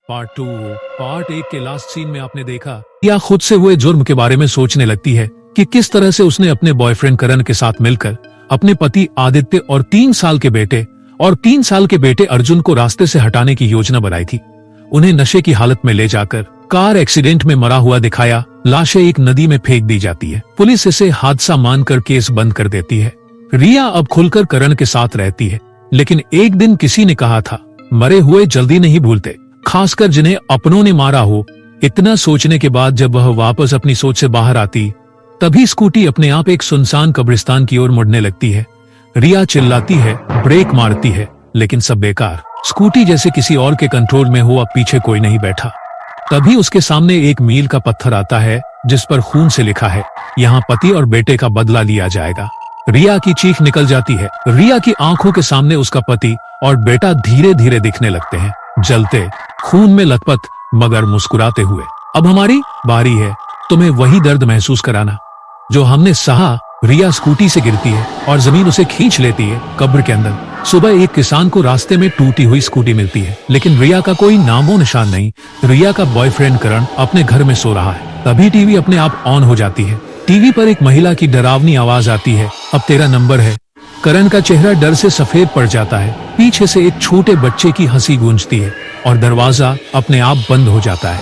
Part 2। Part 1 के last scene में आपने देखा या खुद से हुए जुर्म के बारे में सोचने लगती है कि किस तरह से उसने अपने बॉयफ्रेंड करण के साथ मिलकर अपने पति आदित्य और 3 साल के बेटे अर्जुन को रास्ते से हटाने की योजना बनाई थी। उन्हें नशे की हालत में ले जाकर कार एक्सीडेंट में मरा हुआ दिखाया, लाशें एक नदी में फेंक दी जाती है। पुलिस इसे हादसा मानकर केस बंद कर देती है। रिया अब खुलकर करण के साथ रहती है, लेकिन एक दिन किसी ने कहा था मरे हुए जल्दी नहीं भूलते, खासकर जिन्हें अपनों ने मारा हो। इतना सोचने के बाद जब वह वापस अपनी सोच से बाहर आती, तभी स्कूटी अपने आप एक सुनसान कब्रिस्तान की ओर मुड़ने लगती है। रिया चिल्लाती है, ब्रेक मारती है, लेकिन सब बेकार। स्कूटी जैसे किसी और के कंट्रोल में हो, अब पीछे कोई नहीं बैठा। तभी उसके सामने एक मील का पत्थर आता है जिस पर खून से लिखा है, यहाँ पति और बेटे का बदला लिया जाएगा। रिया की चीख निकल जाती है। रिया की आंखों के सामने उसका पति और बेटा धीरे धीरे दिखने लगते हैं, जलते, खून में लथपथ, मगर मुस्कुराते हुए। अब हमारी बारी है तुम्हें वही दर्द महसूस कराना जो हमने सहा। रिया स्कूटी से गिरती है और जमीन उसे खींच लेती है कब्र के अंदर। सुबह एक किसान को रास्ते में टूटी हुई स्कूटी मिलती है, लेकिन रिया का कोई नामो निशान नहीं। रिया का बॉयफ्रेंड करण अपने घर में सो रहा है। तभी टीवी अपने आप ऑन हो जाती है। टीवी पर एक महिला की डरावनी आवाज आती है, अब तेरा नंबर है। करण का चेहरा डर से सफेद पड़ जाता है। पीछे से एक छोटे बच्चे की हंसी गूंजती है और दरवाजा अपने आप बंद हो जाता है।